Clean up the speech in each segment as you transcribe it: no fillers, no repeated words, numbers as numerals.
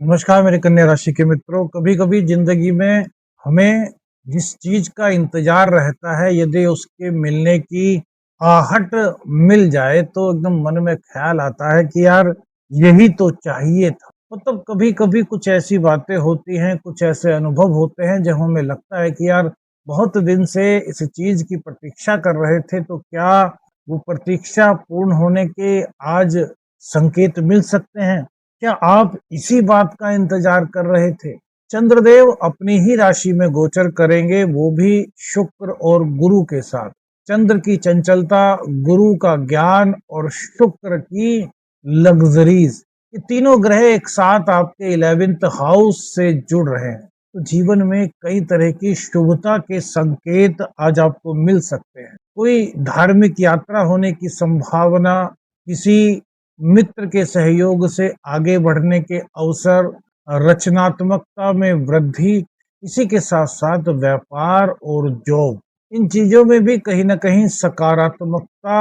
नमस्कार मेरे कन्या राशि के मित्रों। कभी कभी जिंदगी में हमें जिस चीज का इंतजार रहता है, यदि उसके मिलने की आहट मिल जाए तो एकदम मन में ख्याल आता है कि यार यही तो चाहिए था। मतलब कभी कभी कुछ ऐसी बातें होती हैं, कुछ ऐसे अनुभव होते हैं जब हमें लगता है कि यार बहुत दिन से इस चीज की प्रतीक्षा कर रहे थे, तो क्या वो प्रतीक्षा पूर्ण होने के आज संकेत मिल सकते हैं? क्या आप इसी बात का इंतजार कर रहे थे? चंद्रदेव अपनी ही राशि में गोचर करेंगे, वो भी शुक्र और गुरु के साथ। चंद्र की चंचलता, गुरु का ज्ञान और शुक्र की लग्जरीज, ये तीनों ग्रह एक साथ आपके 11th हाउस से जुड़ रहे हैं। तो जीवन में कई तरह की शुभता के संकेत आज आपको मिल सकते हैं। कोई धार्मिक यात्रा होने की संभावना, किसी मित्र के सहयोग से आगे बढ़ने के अवसर, रचनात्मकता में वृद्धि, इसी के साथ साथ व्यापार और जॉब, इन चीजों में भी कहीं ना कहीं सकारात्मकता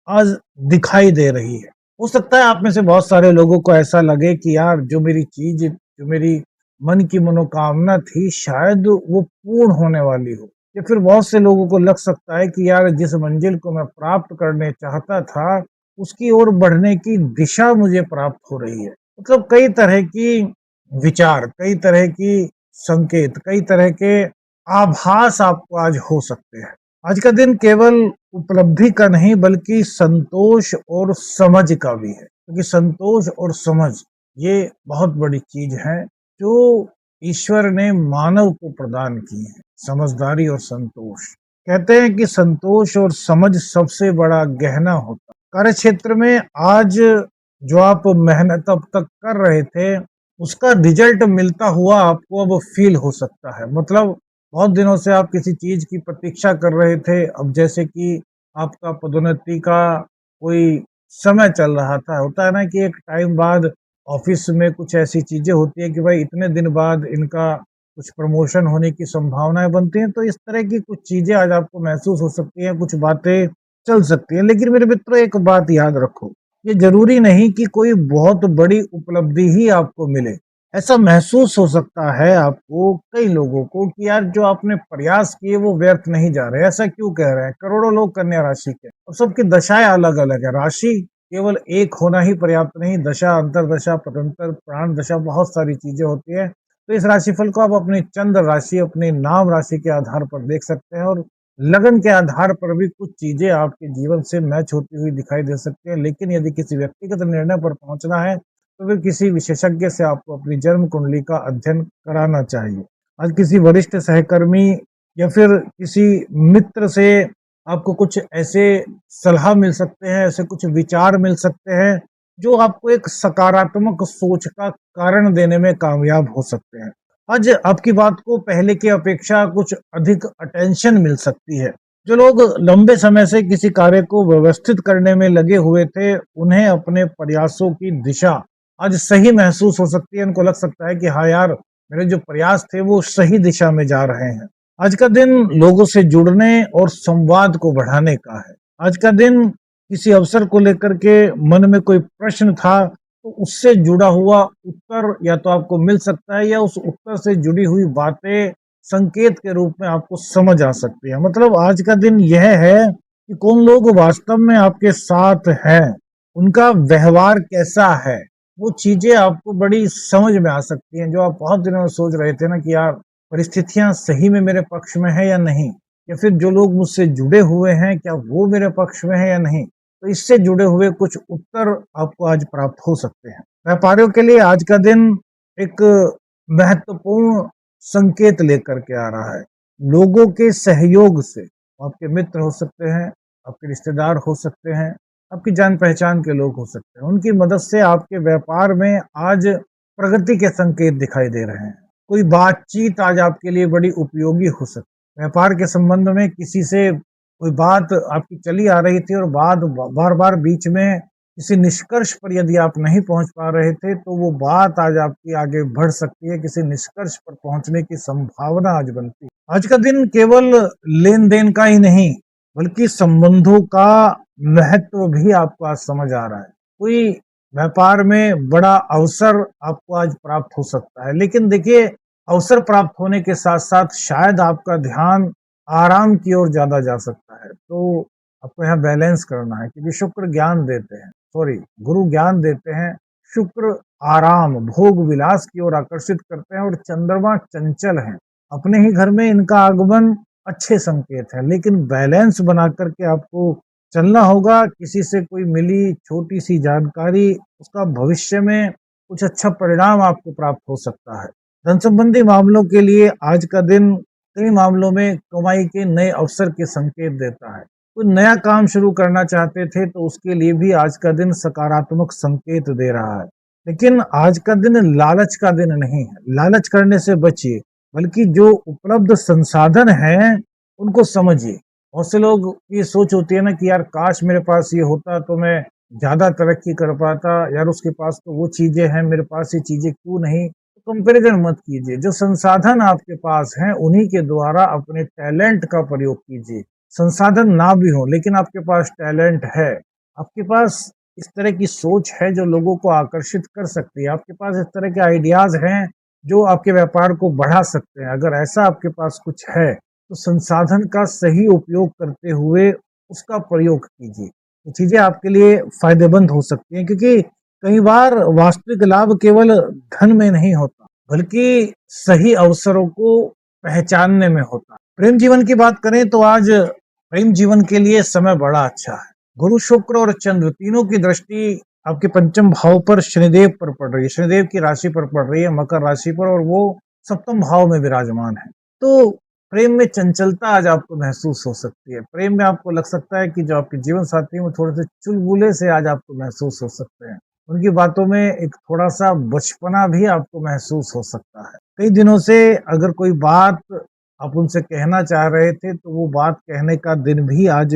आज दिखाई दे रही है। हो सकता है आप में से बहुत सारे लोगों को ऐसा लगे कि यार जो मेरी चीज, जो मेरी मन की मनोकामना थी, शायद वो पूर्ण होने वाली हो। या फिर बहुत से लोगों को लग सकता है कि यार जिस मंजिल को मैं प्राप्त करने चाहता था, उसकी ओर बढ़ने की दिशा मुझे प्राप्त हो रही है। मतलब कई तरह की विचार, कई तरह की संकेत, कई तरह के आभास आपको आज हो सकते हैं। आज का दिन केवल उपलब्धि का नहीं बल्कि संतोष और समझ का भी है, क्योंकि संतोष और समझ ये बहुत बड़ी चीज है जो ईश्वर ने मानव को प्रदान की है। समझदारी और संतोष, कहते हैं कि संतोष और समझ सबसे बड़ा गहना होता है। कार्य क्षेत्र में आज जो आप मेहनत अब तक कर रहे थे, उसका रिजल्ट मिलता हुआ आपको अब फील हो सकता है। मतलब बहुत दिनों से आप किसी चीज की प्रतीक्षा कर रहे थे, अब जैसे कि आपका पदोन्नति का कोई समय चल रहा था। होता है ना कि एक टाइम बाद ऑफिस में कुछ ऐसी चीजें होती है कि भाई इतने दिन बाद इनका कुछ प्रमोशन होने की संभावनाएं बनती हैं। तो इस तरह की कुछ चीजें आज आपको महसूस हो सकती हैं, कुछ बातें चल सकती हैं। लेकिन मेरे मित्रों, एक बात याद रखो, ये जरूरी नहीं कि कोई बहुत बड़ी उपलब्धि ही आपको मिले। ऐसा महसूस हो सकता है आपको, कई लोगों को, कि यार जो आपने प्रयास किए वो व्यर्थ नहीं जा रहे। ऐसा क्यों कह रहे हैं? करोड़ों लोग कन्या राशि के, और सबकी दशाएं अलग अलग है। राशि केवल एक होना ही पर्याप्त नहीं, दशा, अंतरदशा, पतंतर, प्राण दशा, बहुत सारी चीजें होती है। तो इस राशिफल को आप अपनी चंद्र राशि, अपनी नाम राशि के आधार पर देख सकते हैं, और लगन के आधार पर भी कुछ चीजें आपके जीवन से मैच होती हुई दिखाई दे सकती है। लेकिन यदि किसी व्यक्तिगत निर्णय पर पहुंचना है तो फिर किसी विशेषज्ञ से आपको अपनी जन्म कुंडली का अध्ययन कराना चाहिए। आज किसी वरिष्ठ सहकर्मी या फिर किसी मित्र से आपको कुछ ऐसे सलाह मिल सकते हैं, ऐसे कुछ विचार मिल सकते हैं जो आपको एक सकारात्मक सोच का कारण देने में कामयाब हो सकते हैं। आज आपकी बात को पहले की अपेक्षा कुछ अधिक अटेंशन मिल सकती है। जो लोग लंबे समय से किसी कार्य को व्यवस्थित करने में लगे हुए थे, उन्हें अपने प्रयासों की दिशा आज सही महसूस हो सकती है। उनको लग सकता है कि हाँ यार, मेरे जो प्रयास थे वो सही दिशा में जा रहे हैं। आज का दिन लोगों से जुड़ने और संवाद को बढ़ाने का है। आज का दिन किसी अवसर को लेकर के मन में कोई प्रश्न था, तो उससे जुड़ा हुआ उत्तर या तो आपको मिल सकता है, या उस उत्तर से जुड़ी हुई बातें संकेत के रूप में आपको समझ आ सकती है। मतलब आज का दिन यह है कि कौन लोग वास्तव में आपके साथ हैं, उनका व्यवहार कैसा है, वो चीजें आपको बड़ी समझ में आ सकती हैं। जो आप बहुत दिनों में सोच रहे थे ना कि यार परिस्थितियां सही में मेरे पक्ष में है या नहीं, या फिर जो लोग मुझसे जुड़े हुए हैं क्या वो मेरे पक्ष में है या नहीं, तो इससे जुड़े हुए कुछ उत्तर आपको आज प्राप्त हो सकते हैं। व्यापारियों के लिए आज का दिन एक महत्वपूर्ण संकेत लेकर के आ रहा है। लोगों के सहयोग से, आपके मित्र हो सकते हैं, आपके रिश्तेदार हो सकते हैं, आपकी जान पहचान के लोग हो सकते हैं, उनकी मदद से आपके व्यापार में आज प्रगति के संकेत दिखाई दे रहे हैं। कोई बातचीत आज आपके लिए बड़ी उपयोगी हो सकती है। व्यापार के संबंध में किसी से कोई बात आपकी चली आ रही थी, और बात बार बार बीच में किसी निष्कर्ष पर यदि आप नहीं पहुंच पा रहे थे, तो वो बात आज आपकी आगे बढ़ सकती है। किसी निष्कर्ष पर पहुंचने की संभावना आज बनती है। आज का दिन केवल लेन देन का ही नहीं बल्कि संबंधों का महत्व भी आपको आज समझ आ रहा है। कोई व्यापार में बड़ा अवसर आपको आज प्राप्त हो सकता है। लेकिन देखिए, अवसर प्राप्त होने के साथ-साथ शायद आपका ध्यान आराम की ओर ज़्यादा जा सकता है। तो आपको यहाँ बैलेंस करना है, क्योंकि शुक्र ज्ञान देते हैं, सॉरी, गुरु ज्ञान देते हैं, शुक्र आराम, भोग-विलास की ओर आकर्षित करते हैं, और चंद्रमा चंचल हैं। अपने ही घर में इनका आगमन अच्छे संकेत है, लेकिन बैलेंस बना कर के आपको चलना होगा। किसी से कोई मिली छोटी-सी जानकारी, उसका भविष्य में कुछ अच्छा परिणाम आपको प्राप्त हो सकता है। धन संबंधी मामलों के लिए आज का दिन कई मामलों में कमाई के नए अवसर के संकेत देता है। कोई नया काम शुरू करना चाहते थे तो उसके लिए भी आज का दिन सकारात्मक संकेत दे रहा है। लेकिन आज का दिन लालच का दिन नहीं है। लालच करने से बचिए, बल्कि जो उपलब्ध संसाधन हैं उनको समझिए। बहुत से लोग ये सोच होती है ना कि यार काश मेरे पास ये होता तो मैं ज़्यादा तरक्की कर पाता, यार उसके पास तो वो चीज़ें हैं, मेरे पास ये चीज़ें क्यों नहीं? तो कंपैरिज़न मत कीजिए, जो संसाधन आपके पास हैं उन्हीं के द्वारा अपने टैलेंट का प्रयोग कीजिए। संसाधन ना भी हो लेकिन आपके पास टैलेंट है, आपके पास इस तरह की सोच है जो लोगों को आकर्षित कर सकती है, आपके पास इस तरह के आइडियाज़ हैं जो आपके व्यापार को बढ़ा सकते हैं। अगर ऐसा आपके पास कुछ है तो संसाधन का सही उपयोग करते हुए उसका प्रयोग कीजिए। ये चीज़ें आपके लिए फ़ायदेमंद हो सकती हैं, क्योंकि कई बार वास्तविक लाभ केवल धन में नहीं होता, बल्कि सही अवसरों को पहचानने में होता है। प्रेम जीवन की बात करें तो आज प्रेम जीवन के लिए समय बड़ा अच्छा है। गुरु, शुक्र और चंद्र तीनों की दृष्टि आपके पंचम भाव पर शनिदेव पर पड़ रही है, शनिदेव की राशि पर पड़ रही है, मकर राशि पर, और वो सप्तम भाव में विराजमान है। तो प्रेम में चंचलता आज आपको महसूस हो सकती है। प्रेम में आपको लग सकता है कि जो आपके जीवन साथी हैं वो थोड़े से चुलबुले से आज आपको महसूस हो सकते हैं। उनकी बातों में एक थोड़ा-सा बचपना भी आपको महसूस हो सकता है। कई दिनों से अगर कोई बात आप उनसे कहना चाह रहे थे तो वो बात कहने का दिन भी आज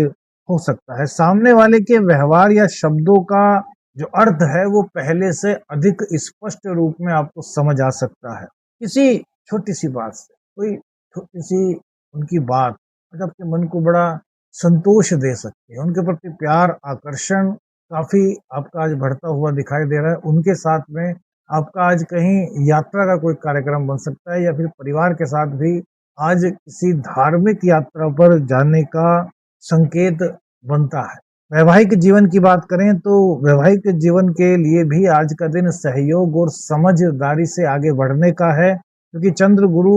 हो सकता है। सामने वाले के व्यवहार या शब्दों का जो अर्थ है वो पहले से अधिक स्पष्ट रूप में आपको समझ आ सकता है। किसी छोटी-सी बात से, कोई छोटी-सी उनकी बात आज आपके मन को बड़ा संतोष दे सकती है। उनके प्रति प्यार, आकर्षण काफ़ी आपका आज बढ़ता हुआ दिखाई दे रहा है। उनके साथ में आपका आज कहीं यात्रा का कोई कार्यक्रम बन सकता है, या फिर परिवार के साथ भी आज किसी धार्मिक यात्रा पर जाने का संकेत बनता है। वैवाहिक जीवन की बात करें तो वैवाहिक जीवन के लिए भी आज का दिन सहयोग और समझदारी से आगे बढ़ने का है, क्योंकि चंद्र, गुरु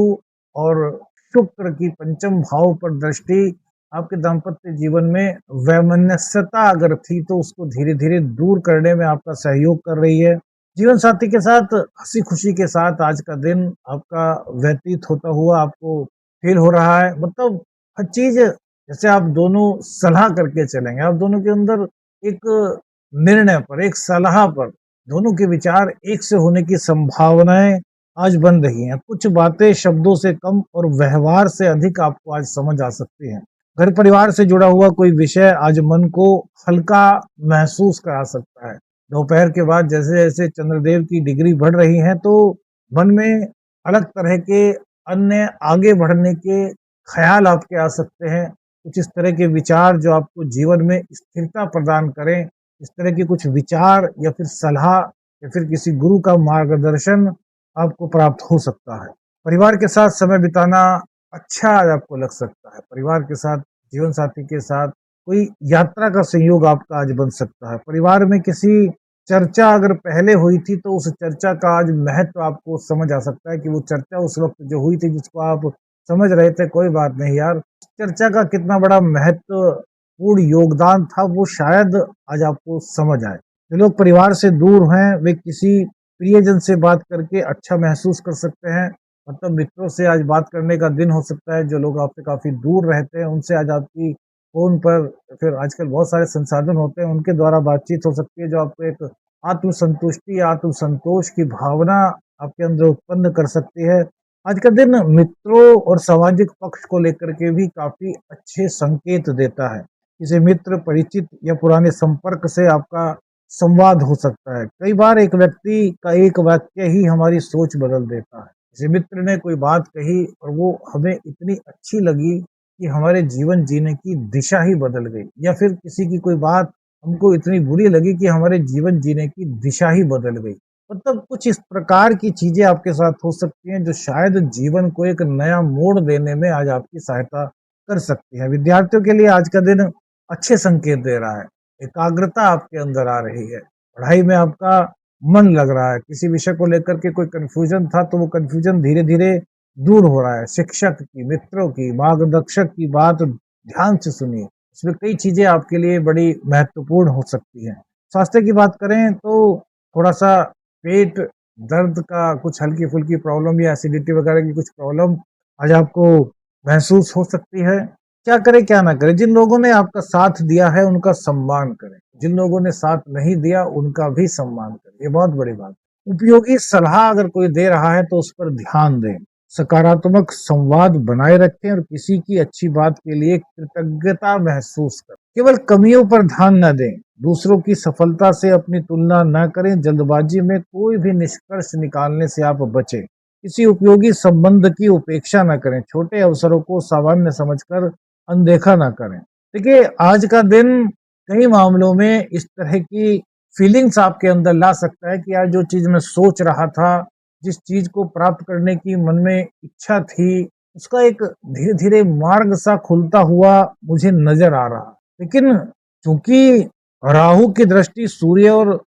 और शुक्र की पंचम भाव पर दृष्टि आपके दाम्पत्य जीवन में वैमनस्यता अगर थी तो उसको धीरे-धीरे दूर करने में आपका सहयोग कर रही है। जीवन साथी के साथ हँसी-खुशी के साथ आज का दिन आपका व्यतीत होता हुआ आपको फ़ील हो रहा है। मतलब हर चीज़ जैसे आप दोनों सलाह करके चलेंगे, आप दोनों के अंदर एक निर्णय पर, एक सलाह पर, दोनों के विचार एक से होने की संभावनाएँ आज बन रही हैं। कुछ बातें शब्दों से कम और व्यवहार से अधिक आपको आज समझ आ सकती हैं। घर परिवार से जुड़ा हुआ कोई विषय आज मन को हल्का महसूस करा सकता है। दोपहर के बाद जैसे-जैसे चंद्रदेव की डिग्री बढ़ रही है तो मन में अलग तरह के अन्य आगे बढ़ने के ख़्याल आपके आ सकते हैं। कुछ इस तरह के विचार जो आपको जीवन में स्थिरता प्रदान करें, इस तरह के कुछ विचार या फिर सलाह या फिर किसी गुरु का मार्गदर्शन आपको प्राप्त हो सकता है। परिवार के साथ समय बिताना अच्छा आज आपको लग सकता है। परिवार के साथ, जीवन साथी के साथ कोई यात्रा का संयोग आपका आज बन सकता है। परिवार में किसी चर्चा अगर पहले हुई थी तो उस चर्चा का आज महत्व आपको समझ आ सकता है कि वो चर्चा उस वक़्त जो हुई थी जिसको आप समझ रहे थे कोई बात नहीं यार, चर्चा का कितना बड़ा महत्वपूर्ण योगदान था वो शायद आज आपको समझ आए। जो लोग परिवार से दूर हैं वे किसी प्रियजन से बात करके अच्छा महसूस कर सकते हैं। मतलब मित्रों से आज बात करने का दिन हो सकता है। जो लोग आपसे काफ़ी दूर रहते हैं उनसे आज आपकी फ़ोन पर, फिर आजकल बहुत सारे संसाधन होते हैं उनके द्वारा बातचीत हो सकती है, जो आपको एक आत्मसंतुष्टि, आत्मसंतोष की भावना आपके अंदर उत्पन्न कर सकती है। आज का दिन मित्रों और सामाजिक पक्ष को लेकर के भी काफ़ी अच्छे संकेत देता है। किसी मित्र, परिचित या पुराने संपर्क से आपका संवाद हो सकता है। कई बार एक व्यक्ति का एक वाक्य ही हमारी सोच बदल देता है। किसी मित्र ने कोई बात कही और वो हमें इतनी अच्छी लगी कि हमारे जीवन जीने की दिशा ही बदल गई, या फिर किसी की कोई बात हमको इतनी बुरी लगी कि हमारे जीवन जीने की दिशा ही बदल गई। मतलब कुछ इस प्रकार की चीज़ें आपके साथ हो सकती हैं जो शायद जीवन को एक नया मोड़ देने में आज आपकी सहायता कर सकती है। विद्यार्थियों के लिए आज का दिन अच्छे संकेत दे रहा है। एकाग्रता आपके अंदर आ रही है। पढ़ाई में आपका मन लग रहा है। किसी विषय को लेकर के कोई कन्फ्यूज़न था तो वो कन्फ्यूज़न धीरे-धीरे दूर हो रहा है। शिक्षक की, मित्रों की, मार्गदर्शक की बात ध्यान से सुनिए। इसमें कई चीज़ें आपके लिए बड़ी महत्वपूर्ण हो सकती हैं। स्वास्थ्य की बात करें तो थोड़ा-सा पेट दर्द का कुछ हल्की-फुल्की प्रॉब्लम या एसिडिटी वगैरह की कुछ प्रॉब्लम आज आपको महसूस हो सकती है। क्या करें, क्या ना करें? जिन लोगों ने आपका साथ दिया है, उनका सम्मान करें। जिन लोगों ने साथ नहीं दिया, उनका भी सम्मान करें। ये बहुत बड़ी बात है। उपयोगी सलाह अगर कोई दे रहा है, तो उस पर ध्यान दें। सकारात्मक संवाद बनाए रखें और किसी की अच्छी बात के लिए कृतज्ञता महसूस करें। केवल कमियों पर ध्यान न दें। दूसरों की सफलता से अपनी तुलना न करें। जल्दबाजी में कोई भी निष्कर्ष निकालने से आप बचें। किसी उपयोगी संबंध की उपेक्षा न करें। छोटे अवसरों को सामान्य समझकर अनदेखा ना करें। देखिए, आज का दिन कई मामलों में इस तरह की फीलिंग्स आपके अंदर ला सकता है कि यार जो चीज़ मैं सोच रहा था, जिस चीज़ को प्राप्त करने की मन में इच्छा थी, उसका एक धीरे-धीरे मार्ग सा खुलता हुआ मुझे नज़र आ रहा। लेकिन चूँकि राहु की दृष्टि सूर्य और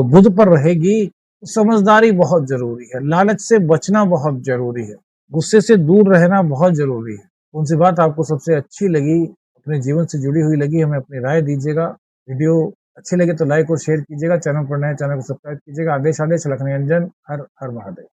बुध पर रहेगी, तो समझदारी बहुत ज़रूरी है, लालच से बचना बहुत ज़रूरी है, गुस्से से दूर रहना बहुत ज़रूरी है। कौन-सी बात आपको सबसे अच्छी लगी, अपने जीवन से जुड़ी हुई लगी, हमें अपनी राय दीजिएगा। वीडियो अच्छी लगे तो लाइक और शेयर कीजिएगा। चैनल पर नए, चैनल को सब्सक्राइब कीजिएगा। आदेश आदेश लखन निरंजन। हर हर महादेव।